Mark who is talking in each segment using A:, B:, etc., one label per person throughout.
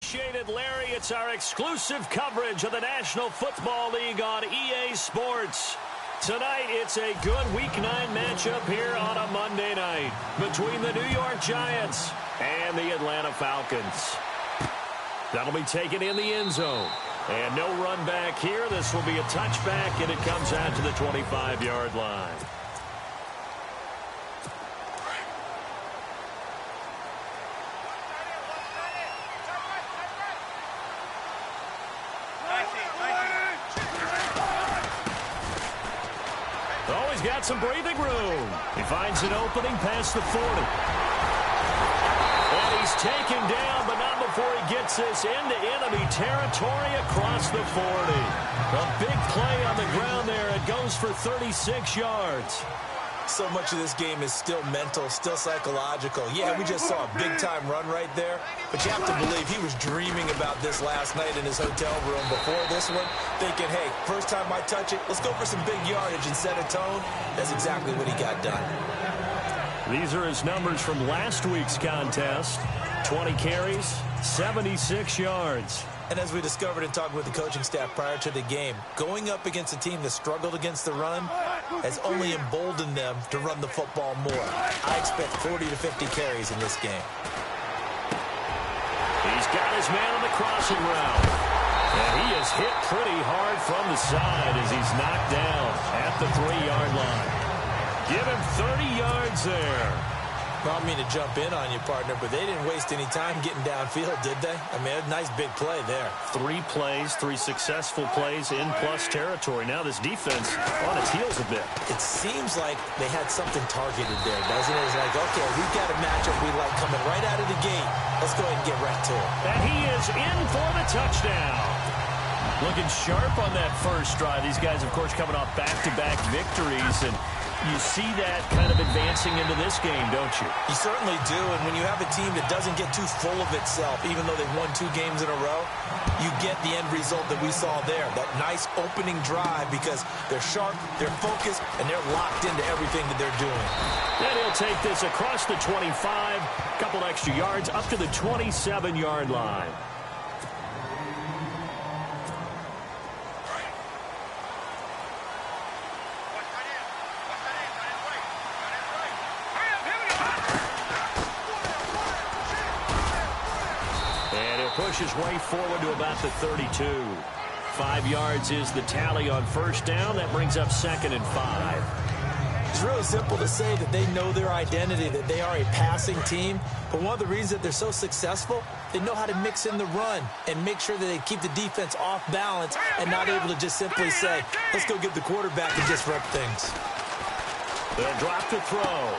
A: Appreciate it, Larry. It's our exclusive coverage of the National Football League on EA Sports. Tonight, it's a good Week 9 matchup here on a Monday night between the New York Giants and the Atlanta Falcons. That'll be taken in the end zone. And no run back here. This will be a touchback, and it comes out to the 25-yard line. Oh, he's got some breathing room. He finds an opening past the 40. And he's taken down, but not before he gets this into enemy territory across the 40. A big play on the ground there. It goes for 36 yards.
B: So much of this game is still mental, still psychological. Yeah, we just saw a big-time run right there, but you have to believe he was dreaming about this last night in his hotel room before this one, thinking, hey, first time I touch it, let's go for some big yardage and set a tone. That's exactly what he got done.
A: These are his numbers from last week's contest. 20 carries, 76 yards.
B: And as we discovered in talking with the coaching staff prior to the game, going up against a team that struggled against the run has only emboldened them to run the football more. I expect 40 to 50 carries in this game.
A: He's got his man on the crossing route. And he is hit pretty hard from the side as he's knocked down at the 3-yard line. Give him 30 yards there.
B: Well, I don't mean to jump in on you, partner, but they didn't waste any time getting downfield, did they? I mean, a nice big play there.
A: 3 plays, 3 successful plays in plus territory. Now this defense on its heels a bit.
B: It seems like they had something targeted there, doesn't it? It's like, okay, we've got a matchup we like coming right out of the gate. Let's go ahead and get right to it.
A: And he is in for the touchdown. Looking sharp on that first drive. These guys, of course, coming off back-to-back victories, and you see that kind of advancing into this game, don't you?
B: You certainly do, and when you have a team that doesn't get too full of itself, even though they've won 2 games in a row, you get the end result that we saw there, that nice opening drive because they're sharp, they're focused, and they're locked into everything that they're doing.
A: And he'll take this across the 25, couple extra yards, up to the 27-yard line. Push his way forward to about the 32. 5 yards is the tally on first down. That brings up 2nd and 5.
B: It's really simple to say that they know their identity, that they are a passing team. But one of the reasons that they're so successful, they know how to mix in the run and make sure that they keep the defense off balance and not able to just simply say, let's go get the quarterback and disrupt things.
A: They'll drop to throw.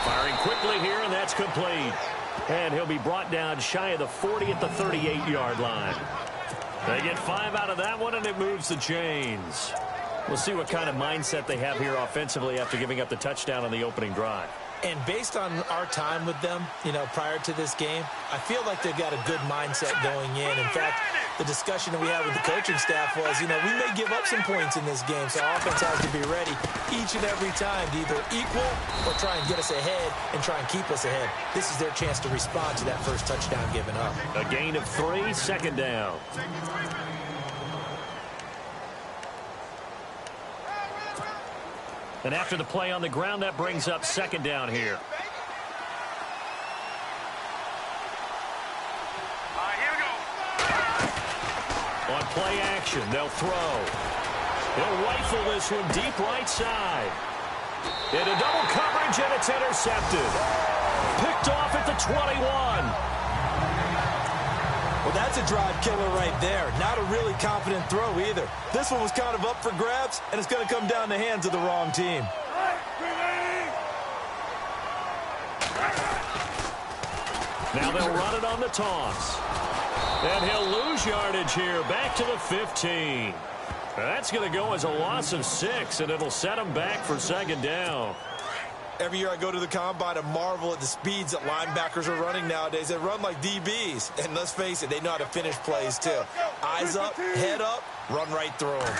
A: Firing quickly here, and that's complete. And he'll be brought down shy of the 40 at the 38-yard line. They get 5 out of that one, and it moves the chains. We'll see what kind of mindset they have here offensively after giving up the touchdown on the opening drive.
B: And based on our time with them, prior to this game, I feel like they've got a good mindset going in. In fact, the discussion that we had with the coaching staff was, we may give up some points in this game, so our offense has to be ready each and every time to either equal or try and get us ahead and try and keep us ahead. This is their chance to respond to that first touchdown given up.
A: A gain of 3, 2nd down. And after the play on the ground, that brings up 2nd down here. On play action, they'll throw. They'll rifle this one deep right side. Into double coverage, and it's intercepted. Picked off at the 21.
B: Well, that's a drive killer right there. Not a really confident throw either. This one was kind of up for grabs, and it's going to come down the hands of the wrong team.
A: Now they'll run it on the toss. And he'll lose yardage here, back to the 15. That's going to go as a loss of 6, and it'll set him back for 2nd down.
B: Every year I go to the combine and marvel at the speeds that linebackers are running nowadays. They run like DBs. And let's face it, they know how to finish plays too. Eyes up, head up, run right through them.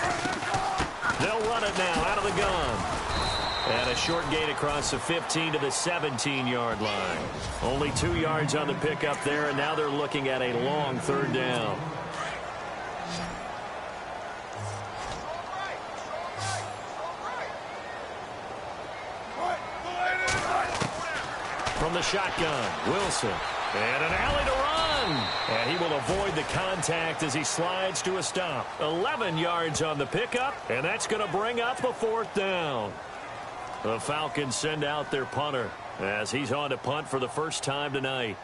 A: They'll run it now out of the gun. And a short gain across the 15 to the 17-yard line. Only 2 yards on the pickup there, and now they're looking at a long third down. From the shotgun, Wilson. And an alley to run. And he will avoid the contact as he slides to a stop. 11 yards on the pickup, and that's going to bring up a fourth down. The Falcons send out their punter as he's on to punt for the first time tonight.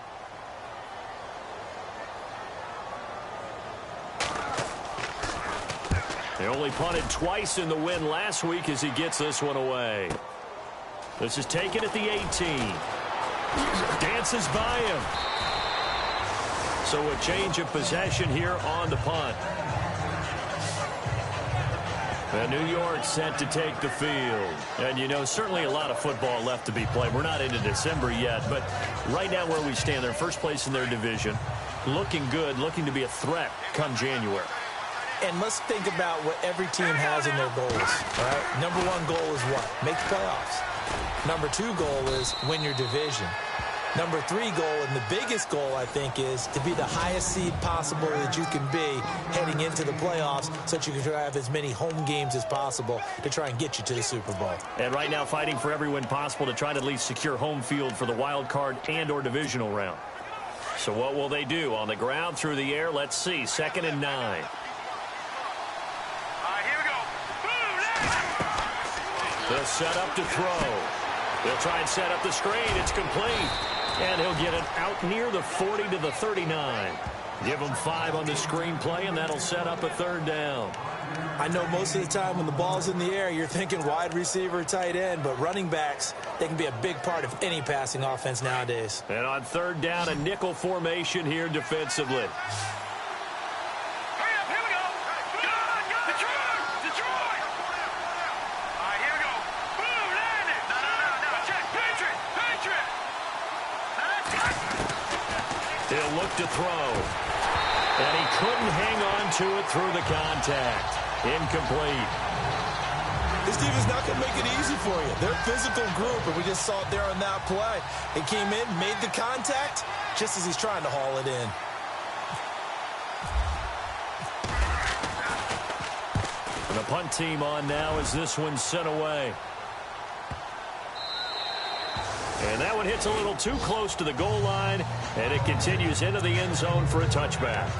A: They only punted twice in the win last week as he gets this one away. This is taken at the 18. Dances by him. So a change of possession here on the punt. And New York set to take the field. And, you know, certainly a lot of football left to be played. We're not into December yet, but right now where we stand, they're first place in their division. Looking good, looking to be a threat come January.
B: And let's think about what every team has in their goals. All right? Number one goal is what? Make the playoffs. Number two goal is win your division. Number three goal, and the biggest goal, I think, is to be the highest seed possible that you can be heading into the playoffs so that you can have as many home games as possible to try and get you to the Super Bowl.
A: And right now fighting for every win possible to try to at least secure home field for the wild card and or divisional round. So what will they do? On the ground, through the air, let's see. 2nd and 9.
C: Here we go.
A: They'll set up to throw. They'll try and set up the screen. It's complete. And he'll get it out near the 40 to the 39. Give him 5 on the screenplay, and that'll set up a third down.
B: I know most of the time when the ball's in the air, you're thinking wide receiver, tight end, but running backs, they can be a big part of any passing offense nowadays.
A: And on third down, a nickel formation here defensively. He'll look to throw. And he couldn't hang on to it through the contact. Incomplete.
B: This team is not going to make it easy for you. They're a physical group, and we just saw it there on that play. He came in, made the contact, just as he's trying to haul it in.
A: And the punt team on now as this one's sent away. And that one hits a little too close to the goal line, and it continues into the end zone for a touchback.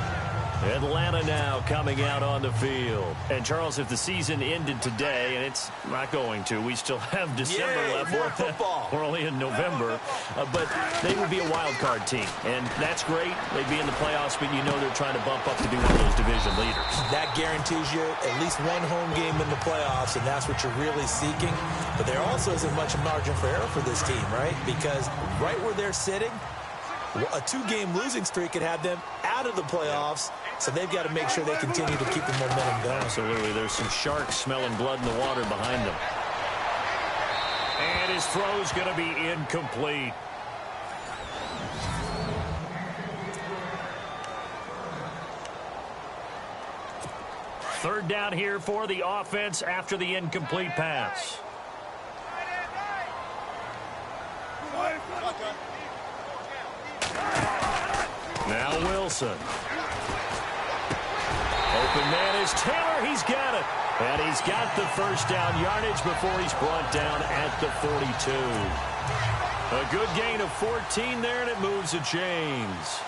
A: Atlanta now coming out on the field. And, Charles, if the season ended today, and it's not going to, we still have December left.
B: More football.
A: We're only in November. But they would be a wild card team, and that's great. They'd be in the playoffs, but you know they're trying to bump up to be one of those division leaders.
B: That guarantees you at least one home game in the playoffs, and that's what you're really seeking. But there also isn't much margin for error for this team, right? Because right where they're sitting, a 2-game losing streak could have them out of the playoffs, so they've got to make sure they continue to keep the momentum going.
A: Absolutely. There's some sharks smelling blood in the water behind them. And his throw's going to be incomplete. Third down here for the offense after the incomplete pass. Now Wilson. Open man is Taylor. He's got it. And he's got the first down yardage before he's brought down at the 42. A good gain of 14 there, and it moves the chains.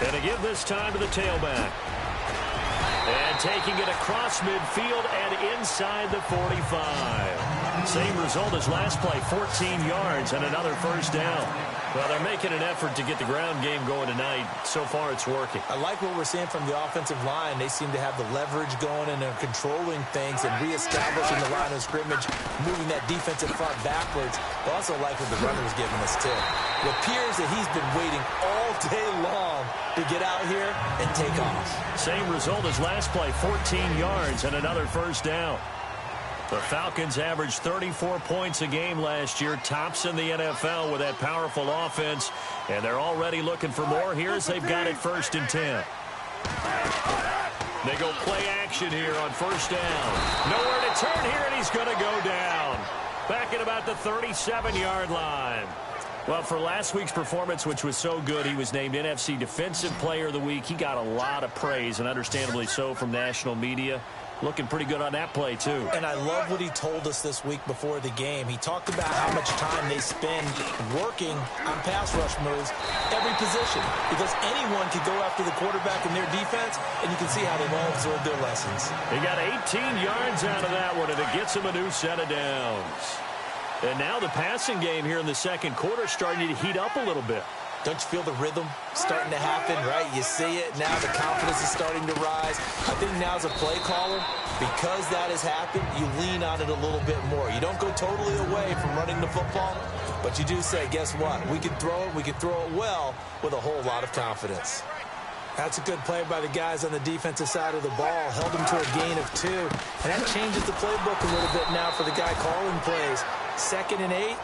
A: And to give this time to the tailback. And taking it across midfield and inside the 45. Same result as last play, 14 yards and another first down. Well, they're making an effort to get the ground game going tonight. So far, it's working.
B: I like what we're seeing from the offensive line. They seem to have the leverage going, and they're controlling things and reestablishing the line of scrimmage, moving that defensive front backwards. I also like what the runner's giving us, too. It appears that he's been waiting all day long to get out here and take off.
A: Same result as last play, 14 yards and another first down. The Falcons averaged 34 points a game last year, tops in the NFL with that powerful offense, and they're already looking for more here as they've got it 1st and 10. They go play action here on first down. Nowhere to turn here, and he's going to go down. Back at about the 37-yard line. Well, for last week's performance, which was so good, he was named NFC Defensive Player of the Week. He got a lot of praise, and understandably so, from national media. Looking pretty good on that play, too.
B: And I love what he told us this week before the game. He talked about how much time they spend working on pass rush moves, every position, because anyone could go after the quarterback in their defense, and you can see how they've all absorbed their lessons.
A: He got 18 yards out of that one, and it gets him a new set of downs. And now the passing game here in the second quarter is starting to heat up a little bit.
B: Don't you feel the rhythm starting to happen, right? You see it. Now the confidence is starting to rise. I think now as a play caller, because that has happened, you lean on it a little bit more. You don't go totally away from running the football, but you do say, guess what? We can throw it. We can throw it well with a whole lot of confidence. That's a good play by the guys on the defensive side of the ball. Held them to a gain of 2. And that changes the playbook a little bit now for the guy calling plays. 2nd and 8.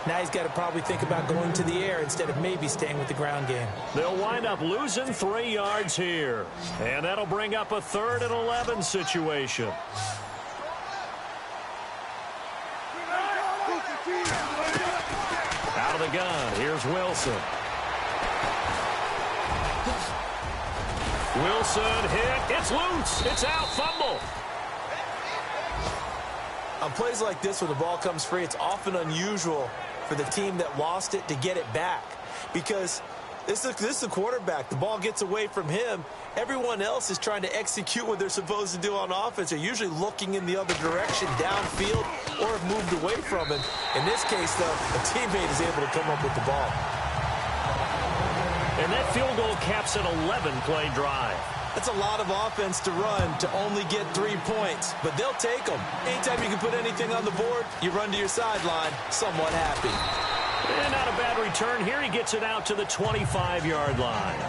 B: Now he's got to probably think about going to the air instead of maybe staying with the ground game.
A: They'll wind up losing 3 yards here. And that'll bring up a 3rd and 11 situation. Out of the gun. Here's Wilson. Wilson hit. It's loose. It's out. Fumble.
B: On plays like this where the ball comes free, it's often unusual for the team that lost it to get it back, because this is a quarterback. The ball gets away from him. Everyone else is trying to execute what they're supposed to do on offense. They're usually looking in the other direction, downfield, or have moved away from him. In this case, though, a teammate is able to come up with the ball.
A: And that field goal caps an 11-play drive.
B: That's a lot of offense to run to only get 3 points, but they'll take them. Anytime you can put anything on the board, you run to your sideline somewhat happy.
A: And not a bad return here. He gets it out to the 25-yard line.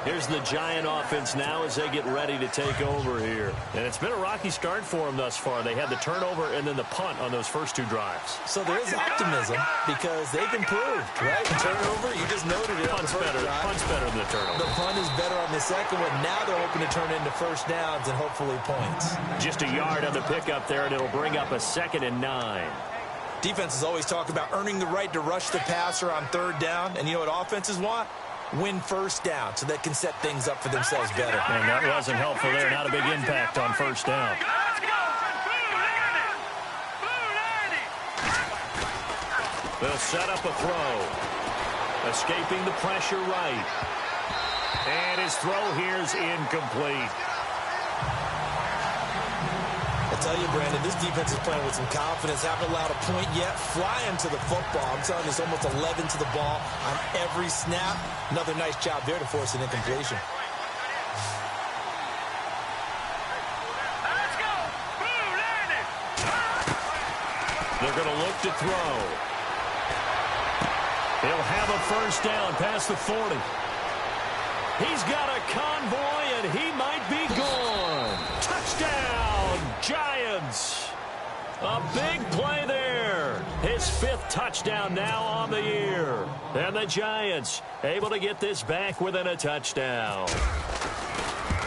A: Here's the Giant offense now as they get ready to take over here. And it's been a rocky start for them thus far. They had the turnover and then the punt on those first 2 drives.
B: So there is optimism because they've improved, right? Turnover, you just noted it.
A: Punt's better. Punt's better than the turnover.
B: The punt is better on the second one. Now they're hoping to turn into first downs and hopefully points.
A: Just a yard on the pickup there, and it'll bring up a 2nd and 9.
B: Defenses always talk about earning the right to rush the passer on 3rd down. And you know what offenses want? Win first down so they can set things up for themselves better.
A: And that wasn't helpful there. Not a big impact on first down. They'll set up a throw. Escaping the pressure right. And his throw here is incomplete.
B: I tell you, Brandon, this defense is playing with some confidence. Haven't allowed a point yet. Flying to the football. I'm telling you, it's almost 11 to the ball on every snap. Another nice job there to force an incompletion.
A: They're going to look to throw. He'll have a first down past the 40. He's got a convoy, and he might be gone. Touchdown, Giants. A big play there. His 5th touchdown now on the year. And the Giants able to get this back within a touchdown.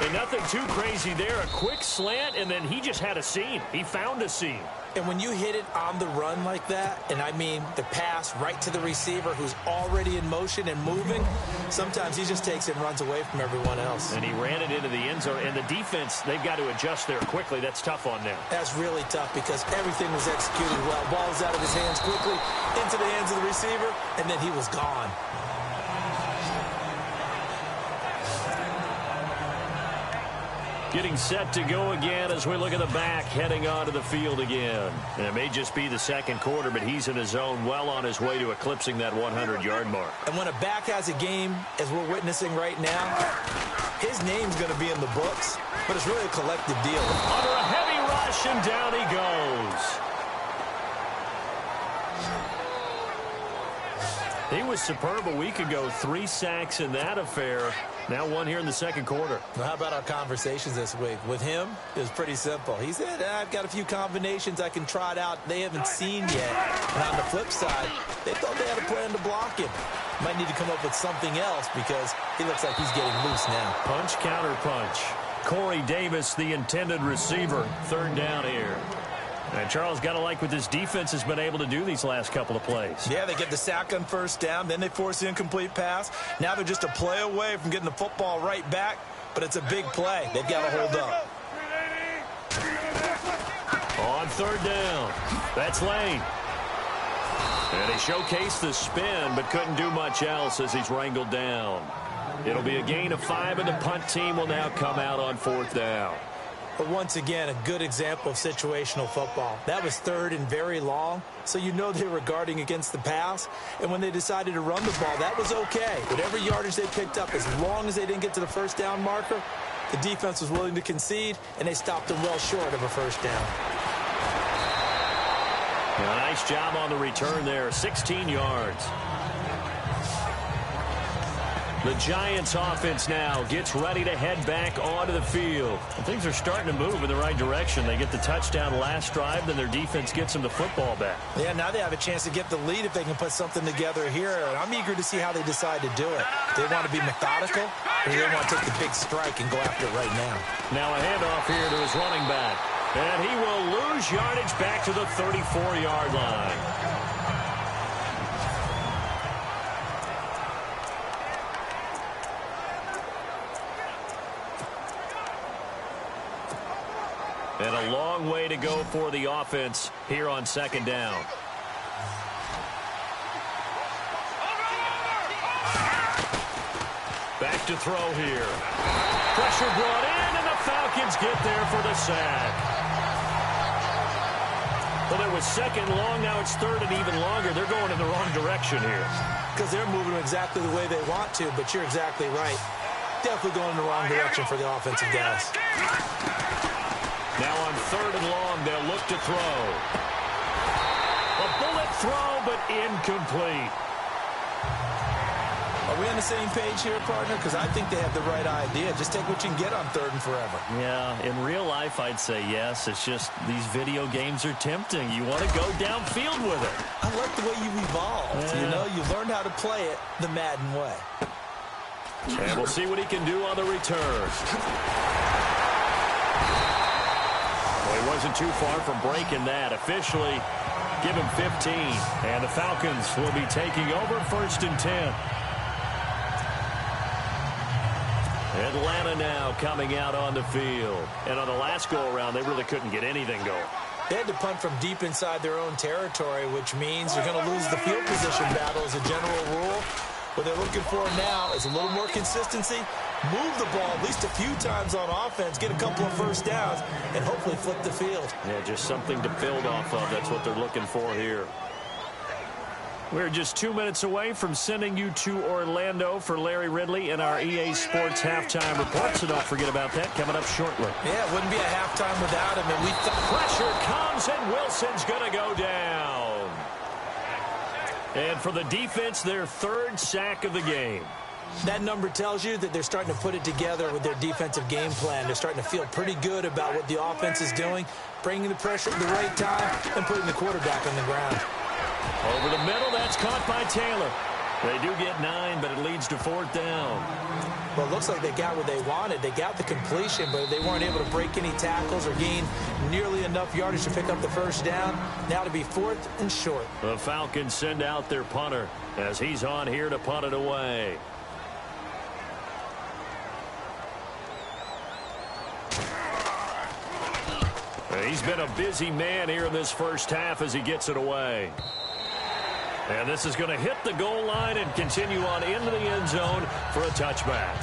A: And nothing too crazy there. A quick slant, and then he just had a seam. He found a seam.
B: And when you hit it on the run like that, and I mean the pass right to the receiver who's already in motion and moving, sometimes he just takes it and runs away from everyone else.
A: And he ran it into the end zone. And the defense, they've got to adjust there quickly. That's tough on them.
B: That's really tough because everything was executed well. Ball was out of his hands quickly, into the hands of the receiver, and then he was gone.
A: Getting set to go again as we look at the back heading onto the field again. And it may just be the second quarter, but he's in his zone well on his way to eclipsing that 100-yard mark.
B: And when a back has a game, as we're witnessing right now, his name's going to be in the books, but it's really a collective deal.
A: Under a heavy rush, and down he goes. He was superb a week ago. 3 sacks in that affair. Now 1 here in the second quarter.
B: Well, how about our conversations this week? With him, it was pretty simple. He said, I've got a few combinations I can try it out they haven't seen yet. And on the flip side, they thought they had a plan to block him. Might need to come up with something else because he looks like he's getting loose now.
A: Punch, counter punch. Corey Davis, the intended receiver. 3rd down here. And Charles, got to like what this defense has been able to do these last couple of plays.
B: Yeah, they get the sack on 1st down, then they force the incomplete pass. Now they're just a play away from getting the football right back, but it's a big play. They've got to hold up.
A: On 3rd down, that's Lane. And he showcased the spin, but couldn't do much else as he's wrangled down. It'll be a gain of 5, and the punt team will now come out on 4th down.
B: But once again, a good example of situational football. That was 3rd and very long, so you know they were guarding against the pass. And when they decided to run the ball, that was okay. Whatever yardage they picked up, as long as they didn't get to the 1st down marker, the defense was willing to concede, and they stopped them well short of a 1st down.
A: A nice job on the return there, 16 yards. The Giants offense now gets ready to head back onto the field. And things are starting to move in the right direction. They get the touchdown last drive, then their defense gets them the football back.
B: Yeah, now they have a chance to get the lead if they can put something together here. And I'm eager to see how they decide to do it. They want to be methodical, or they want to take the big strike and go after it right now.
A: Now a handoff here to his running back. And he will lose yardage back to the 34-yard line. And a long way to go for the offense here on 2nd down. Back to throw here. Pressure brought in, and the Falcons get there for the sack. Well, it was 2nd long, now it's 3rd and even longer. They're going in the wrong direction here.
B: Because they're moving exactly the way they want to, but you're exactly right. Definitely going in the wrong direction for the offensive guys.
A: Now on 3rd and long, they'll look to throw. A bullet throw, but incomplete.
B: Are we on the same page here, partner? Because I think they have the right idea. Just take what you can get on 3rd and forever.
A: Yeah, in real life, I'd say yes. It's just these video games are tempting. You want to go downfield with it.
B: I like the way you evolved. Yeah. You know, you learned how to play it the Madden way.
A: And we'll see what he can do on the return. Well, he wasn't too far from breaking that. Officially, give him 15. And the Falcons will be taking over 1st and 10. Atlanta now coming out on the field. And on the last go-around, they really couldn't get anything going.
B: They had to punt from deep inside their own territory, which means you're going to lose the field position battle as a general rule. What they're looking for now is a little more consistency, move the ball at least a few times on offense, get a couple of 1st downs, and hopefully flip the field.
A: Yeah, just something to build off of. That's what they're looking for here. We're just 2 minutes away from sending you to Orlando for Larry Ridley and our EA Sports halftime report, so don't forget about that coming up shortly.
B: Yeah, it wouldn't be a halftime without him. And
A: pressure comes, and Wilson's going to go down. And for the defense, their 3rd sack of the game.
B: That number tells you that they're starting to put it together with their defensive game plan. They're starting to feel pretty good about what the offense is doing, bringing the pressure at the right time, and putting the quarterback on the ground.
A: Over the middle, that's caught by Taylor. They do get 9, but it leads to 4th down.
B: Well, it looks like they got what they wanted. They got the completion, but they weren't able to break any tackles or gain nearly enough yardage to pick up the 1st down. Now to be 4th and short.
A: The Falcons send out their punter as he's on here to punt it away. He's been a busy man here in this 1st half as he gets it away. And this is going to hit the goal line and continue on into the end zone for a touchback.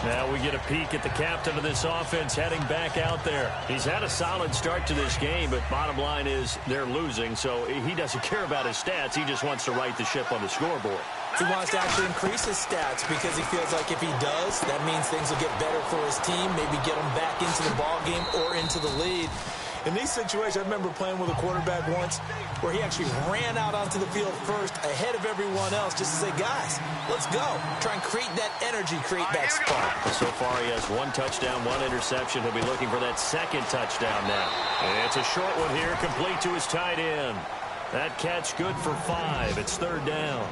A: Now we get a peek at the captain of this offense heading back out there. He's had a solid start to this game, but bottom line is they're losing, so he doesn't care about his stats. He just wants to right the ship on the scoreboard.
B: He wants to actually increase his stats because he feels like if he does, that means things will get better for his team, maybe get them back into the ball game or into the lead. In these situations, I remember playing with a quarterback once where he actually ran out onto the field first ahead of everyone else just to say, guys, let's go. Try and create that energy, create that spark.
A: So far, he has 1 touchdown, 1 interception. He'll be looking for that second touchdown now. And it's a short one here, complete to his tight end. That catch good for 5. It's 3rd down.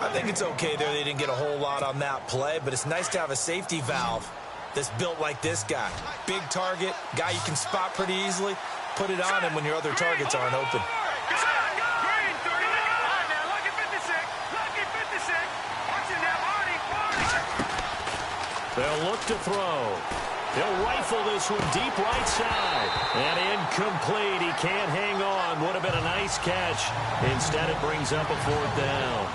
B: I think it's okay there. They didn't get a whole lot on that play, but it's nice to have a safety valve that's built like this guy. Big target, guy you can spot pretty easily. Put it on him when your other targets aren't open.
A: They'll look to throw. He'll rifle this one deep right side. And incomplete. He can't hang on. Would have been a nice catch. Instead, it brings up a 4th down.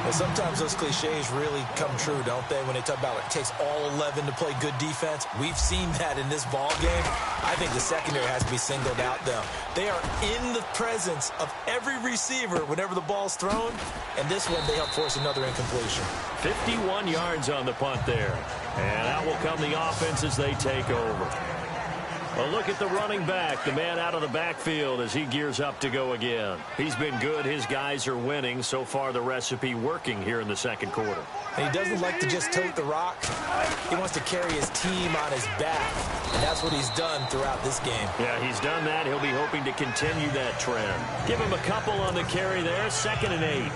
B: Well, sometimes those cliches really come true, don't they? When they talk about it takes all 11 to play good defense. We've seen that in this ball game. I think the secondary has to be singled out, though. They are in the presence of every receiver whenever the ball's thrown. And this one, they help force another incompletion.
A: 51 yards on the punt there. And out will come the offense as they take over. A look at the running back, the man out of the backfield as he gears up to go again. He's been good. His guys are winning. So far, the recipe working here in the 2nd quarter.
B: And he doesn't like to just tote the rock. He wants to carry his team on his back. And that's what he's done throughout this game.
A: Yeah, he's done that. He'll be hoping to continue that trend. Give him a couple on the carry there. 2nd and 8.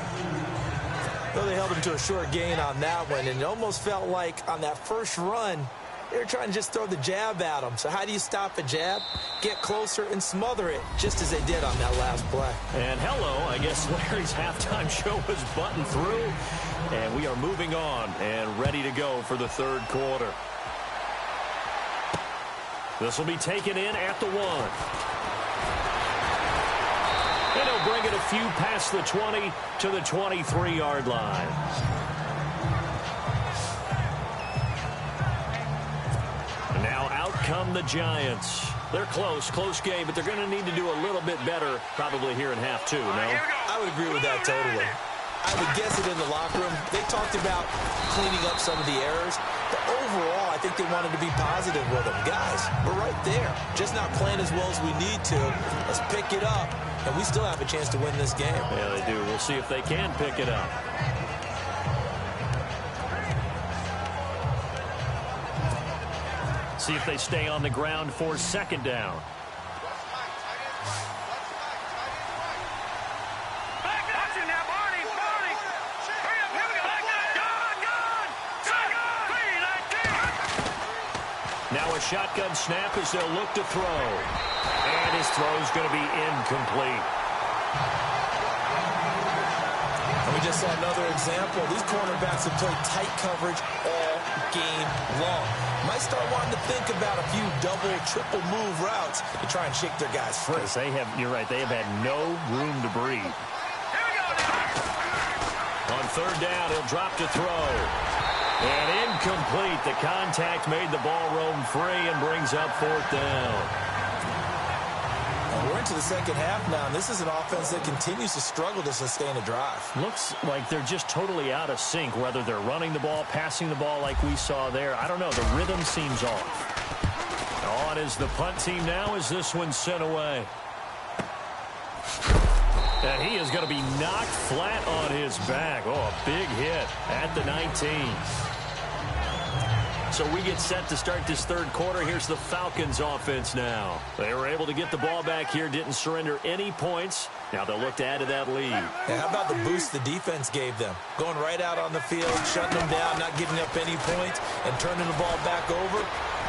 B: Well, they held him to a short gain on that one. And it almost felt like on that first run, they were trying to just throw the jab at him. So how do you stop a jab? Get closer and smother it, just as they did on that last play.
A: And hello, I guess Larry's halftime show was buttoned through. And we are moving on and ready to go for the 3rd quarter. This will be taken in at the 1. And he'll bring it a few past the 20 to the 23-yard line. Now out come the Giants. They're close game, but they're going to need to do a little bit better probably here in half 2, no?
B: I would agree with that totally. I would guess it in the locker room. They talked about cleaning up some of the errors, but overall, I think they wanted to be positive with them. Guys, we're right there. Just not playing as well as we need to. Let's pick it up, and we still have a chance to win this game.
A: Yeah, they do. We'll see if they can pick it up. See if they stay on the ground for 2nd down. Now a shotgun snap as they'll look to throw. And his throw is going to be incomplete.
B: And we just saw another example. These cornerbacks have played tight coverage all game long. Might start wanting to think about a few double, triple move routes to try and shake their guys free.
A: They have, you're right, they have had no room to breathe. On 3rd down, he'll drop to throw. And incomplete. The contact made the ball roam free and brings up 4th down.
B: We're into the 2nd half now, and this is an offense that continues to struggle to sustain a drive.
A: Looks like they're just totally out of sync, whether they're running the ball, passing the ball like we saw there. I don't know. The rhythm seems off. On is the punt team now as this one's sent away. And he is going to be knocked flat on his back. Oh, a big hit at the 19. So we get set to start this 3rd quarter. Here's the Falcons offense now. They were able to get the ball back here, didn't surrender any points. Now they'll look to add to that lead.
B: And how about the boost the defense gave them? Going right out on the field, shutting them down, not giving up any points, and turning the ball back over.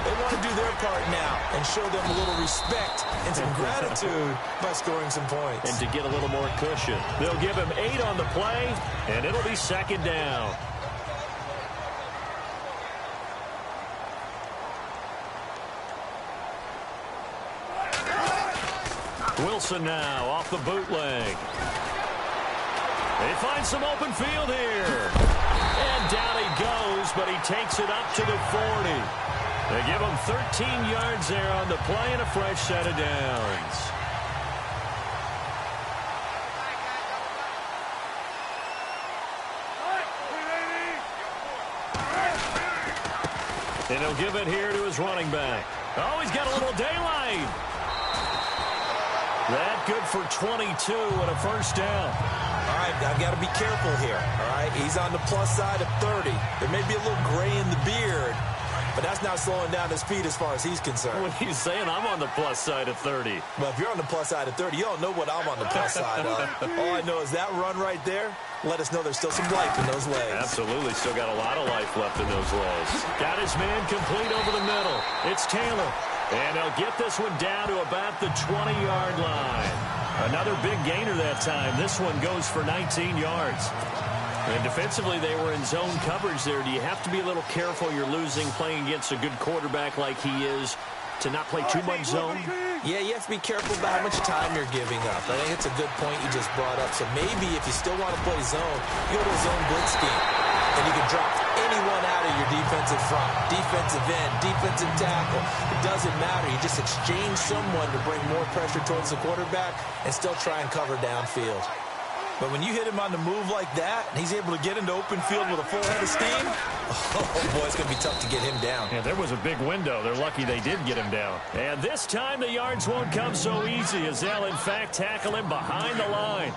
B: They want to do their part now and show them a little respect and some gratitude by scoring some points.
A: And to get a little more cushion. They'll give him 8 on the play, and it'll be 2nd down. Wilson now off the bootleg. They find some open field here. And down he goes, but he takes it up to the 40. They give him 13 yards there on the play and a fresh set of downs. And he'll give it here to his running back. Oh, he's got a little daylight. That good for 22 and a first down.
B: All right, I've got to be careful here, all right? He's on the plus side of 30. There may be a little gray in the beard, but that's not slowing down his speed as far as he's concerned.
A: What he's saying, I'm on the plus side of 30.
B: Well, if you're on the plus side of 30, you don't know what I'm on the plus side of. All I know is that run right there, let us know there's still some life in those legs.
A: Absolutely, still got a lot of life left in those legs. Got his man complete over the middle. It's Taylor. And he'll get this one down to about the 20-yard line. Another big gainer that time. This one goes for 19 yards. And defensively, they were in zone coverage there. Do you have to be a little careful you're losing playing against a good quarterback like he is to not play too much zone?
B: Yeah, you have to be careful about how much time you're giving up. I think it's a good point you just brought up. So maybe if you still want to play zone, you go to a zone blitz scheme. And you can drop anyone out of your defensive front, defensive end, defensive tackle. It doesn't matter. You just exchange someone to bring more pressure towards the quarterback and still try and cover downfield. But when you hit him on the move like that, and he's able to get into open field with a full head of steam, oh boy, it's going to be tough to get him down.
A: Yeah, there was a big window. They're lucky they did get him down. And this time the yards won't come so easy as they'll, in fact, tackle him behind the line.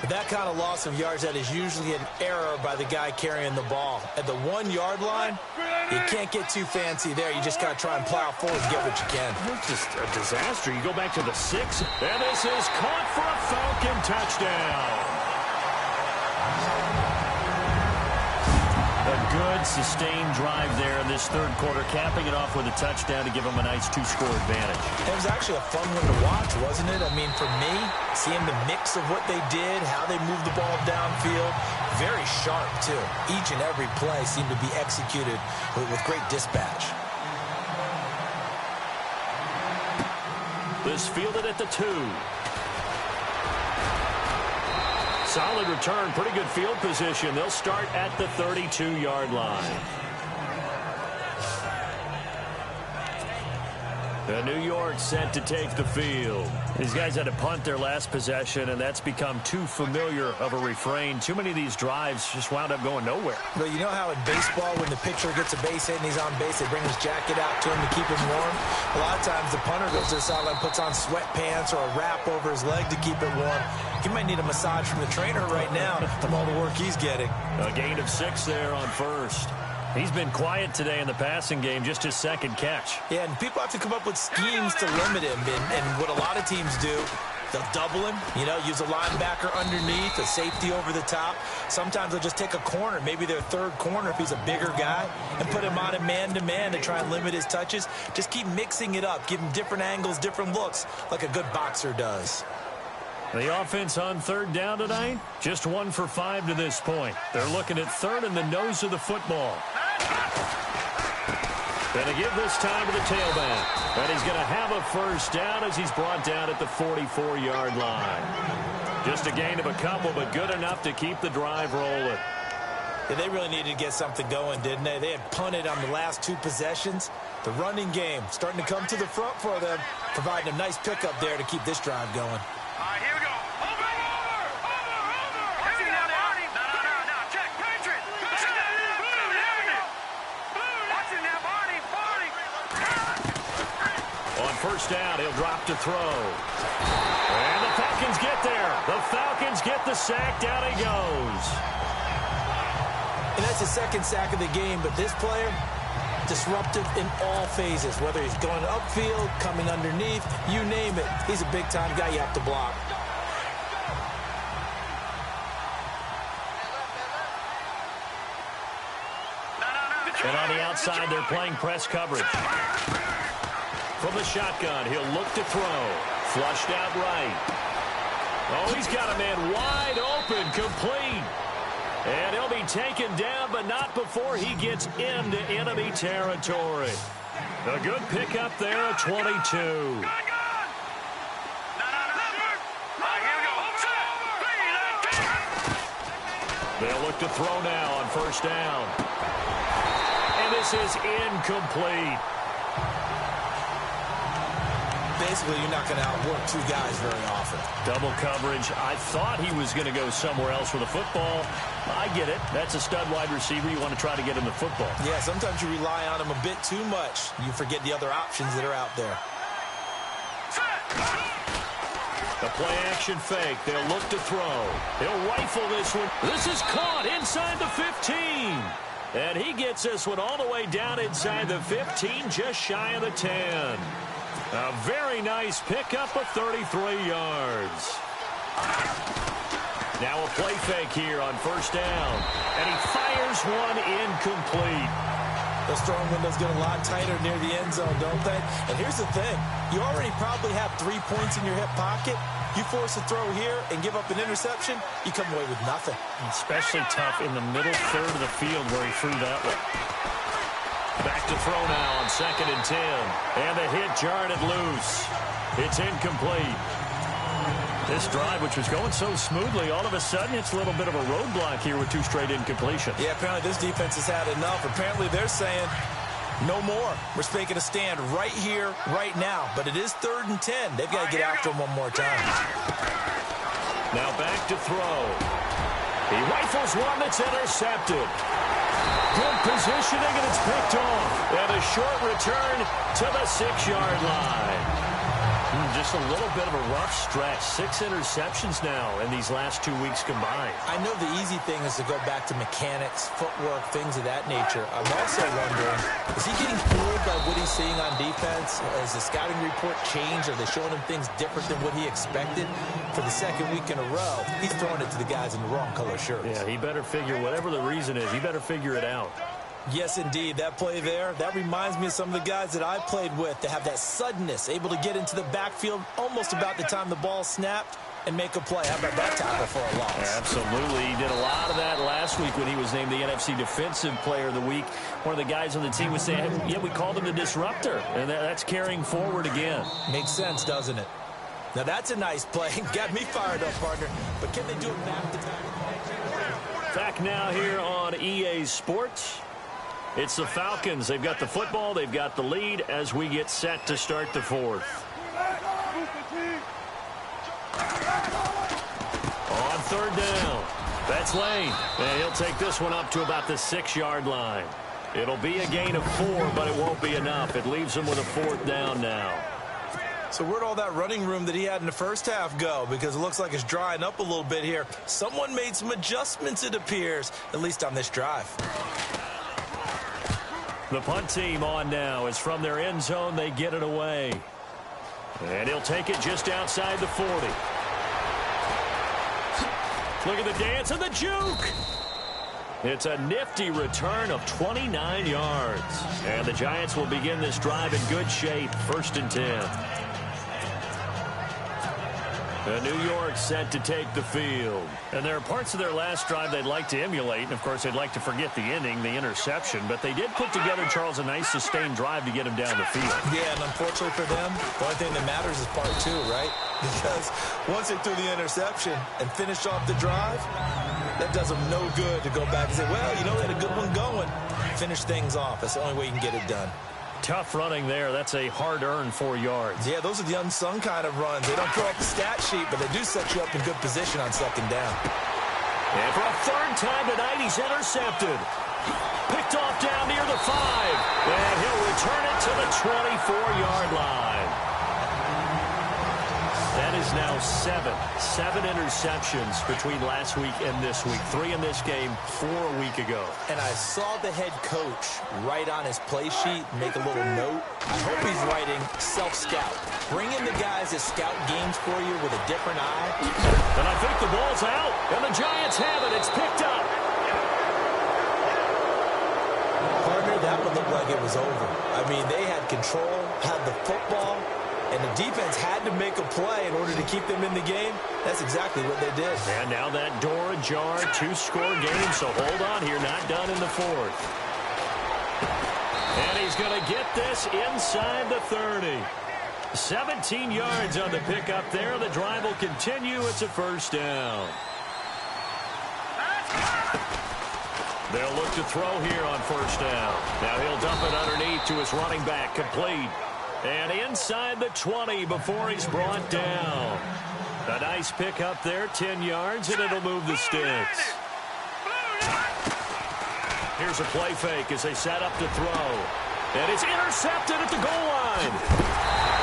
B: But that kind of loss of yards, that is usually an error by the guy carrying the ball. At the 1-yard line, you can't get too fancy there. You just got to try and plow forward and get what you can.
A: It's just a disaster. You go back to the 6, and this is caught for a Falcon touchdown. A good, sustained drive there in this third quarter, capping it off with a touchdown to give them a nice 2-score advantage.
B: It was actually a fun one to watch, wasn't it? I mean, for me, seeing the mix of what they did, how they moved the ball downfield, very sharp, too. Each and every play seemed to be executed with great dispatch.
A: This fielded at the 2. Solid return, pretty good field position. They'll start at the 32-yard line. The New York set to take the field. These guys had to punt their last possession, and that's become too familiar of a refrain. Too many of these drives just wound up going nowhere.
B: But you know how in baseball, when the pitcher gets a base hit and he's on base, they bring his jacket out to him to keep him warm? A lot of times the punter goes to the sideline, puts on sweatpants or a wrap over his leg to keep it warm. He might need a massage from the trainer right now from all the work he's getting.
A: A gain of 6 there on first. He's been quiet today in the passing game, just his second catch.
B: Yeah, and people have to come up with schemes to limit him. And what a lot of teams do, they'll double him, use a linebacker underneath, a safety over the top. Sometimes they'll just take a corner, maybe their third corner if he's a bigger guy, and put him on a man-to-man to try and limit his touches. Just keep mixing it up, give him different angles, different looks, like a good boxer does.
A: The offense on third down tonight, just 1 for 5 to this point. They're looking at third in the nose of the football. Going to give this time to the tailback. And he's going to have a first down as he's brought down at the 44-yard line. Just a gain of a couple, but good enough to keep the drive rolling.
B: Yeah, they really needed to get something going, didn't they? They had punted on the last 2 possessions. The running game starting to come to the front for them, providing a nice pickup there to keep this drive going.
C: All right, here we go. Over. Watch it now, Barney. No. Check. Patriot. Watch it now, Barney.
A: On first down, he'll drop to throw. And the Falcons get there. The Falcons get the sack. Down he goes.
B: And that's the second sack of the game, but this player, disruptive in all phases, whether he's going upfield, coming underneath, you name it. He's a big-time guy you have to block.
A: And on the outside, they're playing press coverage. From the shotgun, he'll look to throw. Flushed out right. Oh, he's got a man wide open, complete. And he'll be taken down, but not before he gets into enemy territory. A good pickup there at 22. They'll look to throw now on first down. And this is incomplete.
B: Basically, you're not going to outwork 2 guys very often.
A: Double coverage. I thought he was going to go somewhere else with the football. I get it. That's a stud wide receiver. You want to try to get him the football.
B: Yeah, sometimes you rely on him a bit too much. You forget the other options that are out there.
A: The play-action fake. They'll look to throw. He'll rifle this one. This is caught inside the 15. And he gets this one all the way down inside the 15, just shy of the 10. A very nice pickup of 33 yards. Now a play fake here on first down. And he fires one incomplete.
B: Those throwing windows get a lot tighter near the end zone, don't they? And here's the thing. You already probably have 3 points in your hip pocket. You force a throw here and give up an interception, you come away with nothing.
A: Especially tough in the middle third of the field where he threw that one. Back to throw now on 2nd and 10. And the hit jarred it loose. It's incomplete. This drive, which was going so smoothly, all of a sudden it's a little bit of a roadblock here with 2 straight incompletions.
B: Yeah, apparently this defense has had enough. Apparently they're saying no more. We're making a stand right here, right now. But it is 3rd and 10. They've got to get after him one more time.
A: Now back to throw. He rifles one that's intercepted. Good positioning, and it's picked off. And a short return to the 6-yard line. Just a little bit of a rough stretch. 6 interceptions now in these last 2 weeks combined.
B: I know the easy thing is to go back to mechanics, footwork, things of that nature. I'm also wondering, is he getting fooled by what he's seeing on defense? Has the scouting report changed? Are they showing him things different than what he expected? For the 2nd week in a row, he's throwing it to the guys in the wrong color shirts.
A: Yeah, he better figure, whatever the reason is, he better figure it out.
B: Yes, indeed. That play there, that reminds me of some of the guys that I played with to have that suddenness, able to get into the backfield almost about the time the ball snapped and make a play. How about that tackle for a loss?
A: Absolutely. He did a lot of that last week when he was named the NFC Defensive Player of the Week. One of the guys on the team was saying, yeah, we called him the disruptor, and that's carrying forward again.
B: Makes sense, doesn't it? Now, that's a nice play. Got me fired up, partner. But can they do it back to back?
A: Back now here on EA Sports. It's the Falcons. They've got the football. They've got the lead as we get set to start the 4th. On 3rd down. That's Lane. And he'll take this one up to about the 6-yard line. It'll be a gain of 4, but it won't be enough. It leaves him with a 4th down now.
B: So where'd all that running room that he had in the first half go? Because it looks like it's drying up a little bit here. Someone made some adjustments, it appears, at least on this drive.
A: The punt team on now. It's from their end zone. They get it away. And he'll take it just outside the 40. Look at the dance and the juke. It's a nifty return of 29 yards. And the Giants will begin this drive in good shape. 1st and 10. New York set to take the field. And there are parts of their last drive they'd like to emulate. And, of course, they'd like to forget the ending, the interception. But they did put together, Charles, a nice sustained drive to get him down the field.
B: Yeah, and unfortunately for them, the only thing that matters is part 2, right? Because once they threw the interception and finished off the drive, that does them no good to go back and say, well, you know, they had a good one going. Finish things off. That's the only way you can get it done.
A: Tough running there. That's a hard-earned 4 yards.
B: Yeah, those are the unsung kind of runs. They don't throw up the stat sheet, but they do set you up in good position on 2nd down.
A: And for a 3rd time tonight, he's intercepted. Picked off down near the 5. And he'll return it to the 24-yard line. That is now 7 interceptions between last week and this week. 3 in this game, 4 a week ago.
B: And I saw the head coach write on his play sheet, make a little note. I hope he's writing self-scout. Bring in the guys that scout games for you with a different eye.
A: And I think the ball's out. And the Giants have it. It's picked up.
B: Partner, that one looked like it was over. I mean, they had control, had the football, and the defense had to make a play in order to keep them in the game. That's exactly what they did.
A: And now that door ajar, 2-score game, so hold on here, not done in the 4th. And he's going to get this inside the 30. 17 yards on the pickup there. The drive will continue. It's a 1st down. They'll look to throw here on 1st down. Now he'll dump it underneath to his running back, complete. And inside the 20 before he's brought down. A nice pickup there, 10 yards, and it'll move the sticks. Here's a play fake as they set up to throw. And it's intercepted at the goal line.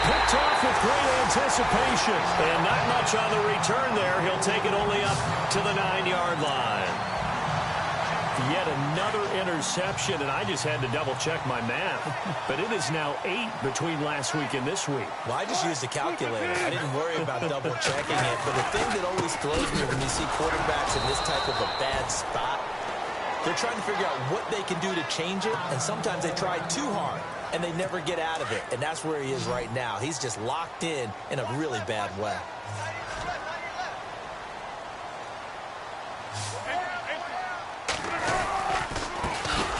A: Picked off with great anticipation. And not much on the return there. He'll take it only up to the 9-yard line. Yet another interception, and I just had to double-check my math. But it is now 8 between last week and this week.
B: Well, I just used a calculator. I didn't worry about double-checking it. But the thing that always throws me when you see quarterbacks in this type of a bad spot, they're trying to figure out what they can do to change it, and sometimes they try too hard, and they never get out of it. And that's where he is right now. He's just locked in a really bad way.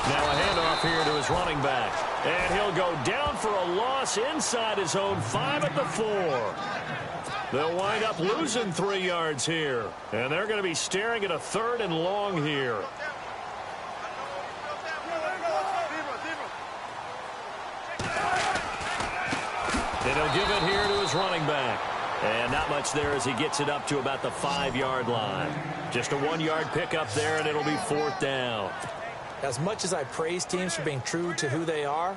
A: Now a handoff here to his running back. And he'll go down for a loss inside his own 5 at the 4. They'll wind up losing 3 yards here. And they're going to be staring at a 3rd and long here. And he'll give it here to his running back. And not much there as he gets it up to about the 5-yard line. Just a 1-yard pickup there, and it'll be 4th down.
B: As much as I praise teams for being true to who they are,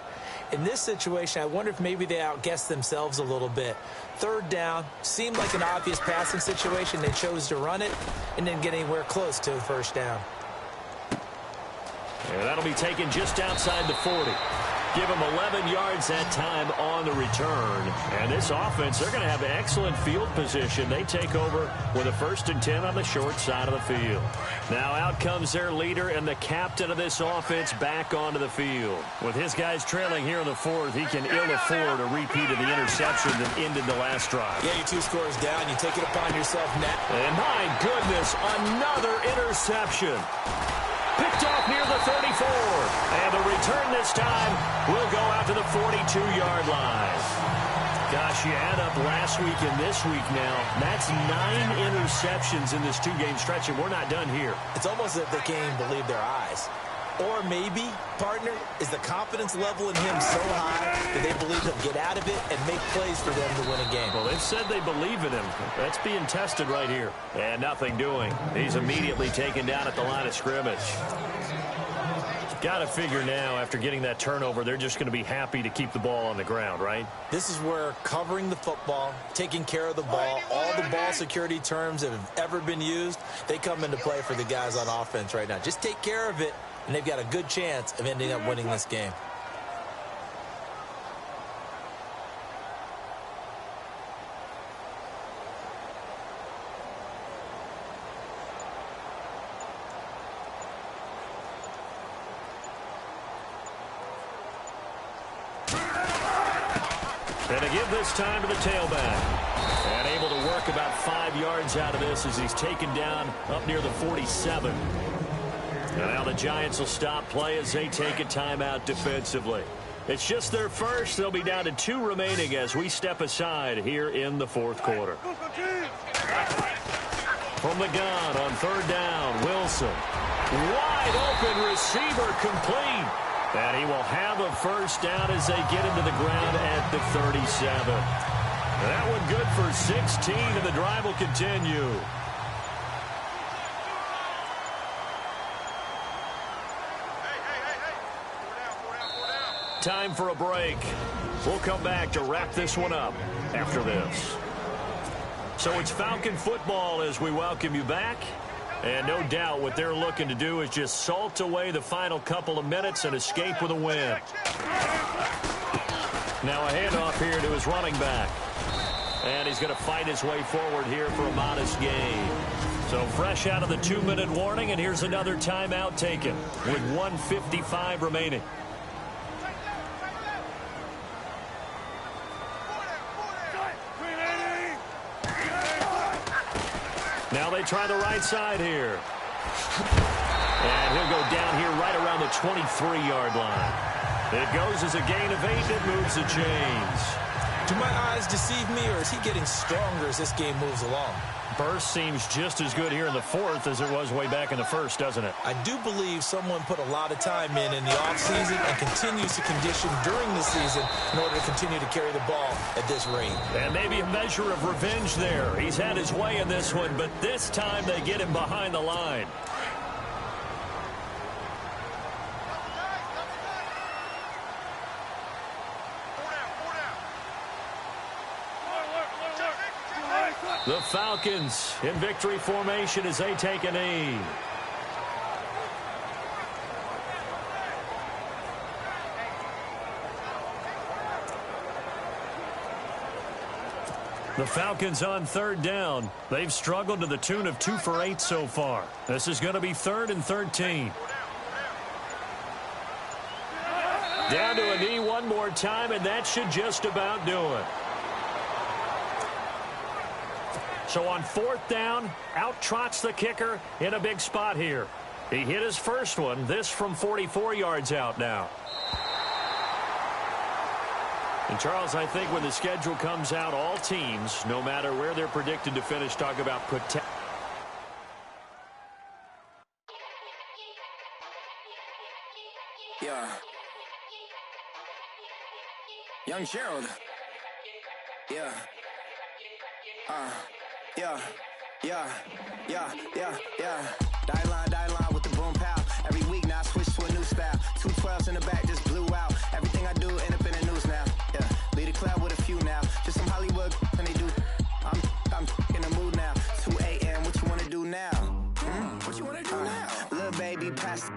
B: in this situation, I wonder if maybe they outguessed themselves a little bit. 3rd down, seemed like an obvious passing situation. They chose to run it and didn't get anywhere close to a 1st down.
A: And that'll be taken just outside the 40. Give him 11 yards that time on the return. And this offense, they're going to have excellent field position. They take over with a 1st and 10 on the short side of the field. Now out comes their leader and the captain of this offense back onto the field. With his guys trailing here in the 4th, he can ill afford a repeat of the interception that ended the last drive.
B: Yeah, you're 2 scores down. You take it upon yourself now.
A: And my goodness, another interception. Picked off near the 34. And the return this time will go out to the 42-yard line. Gosh, you add up last week and this week now. That's 9 interceptions in this 2-game stretch, and we're not done here.
B: It's almost as if they can't even believe their eyes. Or maybe, partner, is the confidence level in him so high that they believe he'll get out of it and make plays for them to win a game.
A: Well, they've said they believe in him. That's being tested right here. And nothing doing. He's immediately taken down at the line of scrimmage. Got to figure now, after getting that turnover, they're just going to be happy to keep the ball on the ground, right?
B: This is where covering the football, taking care of the ball, all the ball security terms that have ever been used, they come into play for the guys on offense right now. Just take care of it, and they've got a good chance of ending up winning this game.
A: And to give this time to the tailback. And able to work about 5 yards out of this as he's taken down up near the 47. And now the Giants will stop play as they take a timeout defensively. It's just their first. They'll be down to 2 remaining as we step aside here in the 4th quarter. From the gun on 3rd down, Wilson. Wide open receiver complete. And he will have a 1st down as they get into the ground at the 37. That one good for 16, and the drive will continue. Time for a break. We'll come back to wrap this one up after this. So it's Falcon football as we welcome you back. And no doubt what they're looking to do is just salt away the final couple of minutes and escape with a win. Now a handoff here to his running back. And he's going to fight his way forward here for a modest gain. So fresh out of the 2-minute warning, and here's another timeout taken with 1:55 remaining. Now they try the right side here. And he'll go down here right around the 23-yard line. It goes as a gain of 8. It moves the chains.
B: Do my eyes deceive me, or is he getting stronger as this game moves along?
A: Burst seems just as good here in the 4th as it was way back in the 1st, doesn't it?
B: I do believe someone put a lot of time in the offseason and continues to condition during the season in order to continue to carry the ball at this rate.
A: And maybe a measure of revenge there. He's had his way in this one, but this time they get him behind the line. The Falcons in victory formation as they take a knee. The Falcons on third down. They've struggled to the tune of 2 for 8 so far. This is going to be 3rd and 13. Down to a knee one more time, and that should just about do it. So on 4th down, out trots the kicker in a big spot here. He hit his first one, this from 44 yards out now. And, Charles, I think when the schedule comes out, all teams, no matter where they're predicted to finish, talk about protect.
D: Yeah. Young Gerald. Yeah. Yeah. Die line with the boom pow. Every week now I switch to a new style. 2 12s in the back just blew out. Everything I do end up in the news now. Yeah. Lead a club with a few now. Just some Hollywood and they do. I'm in the mood now. 2 a.m. What you wanna do now? What you wanna do now? Little baby pass.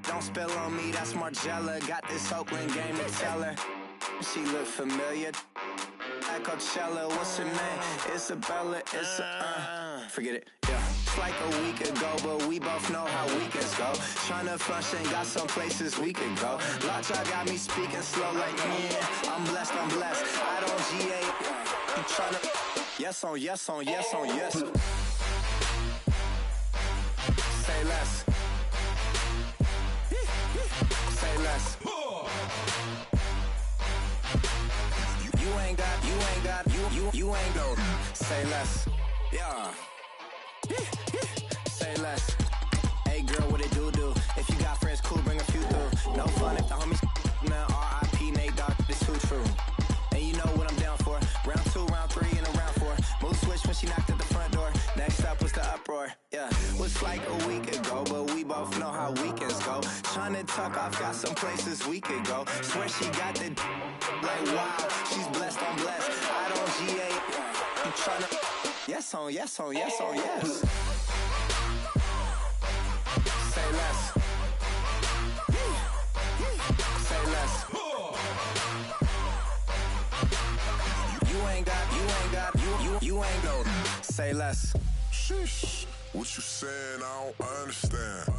D: Don't spill on me. That's Margella. Got this Oakland game to tell her. She look familiar. At Coachella, what's her name? Isabella, forget it, yeah. It's like a week ago, but we both know how weekends go. Tryna function, got some places we could go. Lockjaw got me speaking slow like, yeah, I'm blessed. I don't GA, you tryna, yes on yes. Say less. Say less. You ain't go. Say less. Yeah. Say less. Hey girl, what it do? If you got friends, cool, bring a few through. No fun if the homies now R.I.P. Nate Dogg, this too true. And you know what I'm down for. Round 2, round 3, and a round 4. Mood switch when she knocked at the front door. Next up was the uproar. Yeah. Was like a week ago, but we both know how weekends go. Tryna tuck off, got some places we could go. Swear she got the like wow, she's blessed, I'm blessed. I don't GA, you tryna yes on yes. Say less. Say less. You ain't go. Say less.
E: Sheesh. What you saying? I don't understand.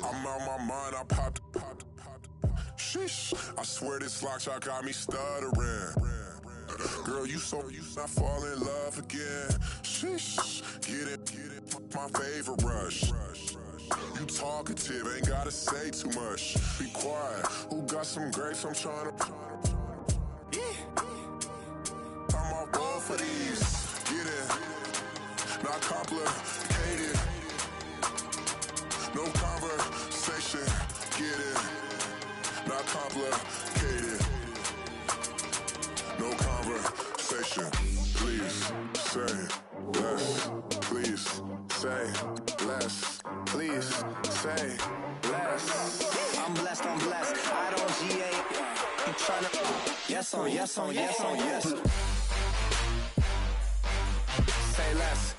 E: I'm out my mind. I popped. Sheesh. I swear this lockjaw got me stuttering. Girl, you not fall in love again. Sheesh. Get it. My favorite rush. You talkative, ain't gotta say too much. Be quiet. Who got some grapes? I'm trying to. I'm all ball for these. Get it. Not complicated. No conversation. Get it. Not complicated. No conversation. Please say less. Please say less. Please say less.
D: I'm blessed. I don't GA. You tryna yes on yes. Say less.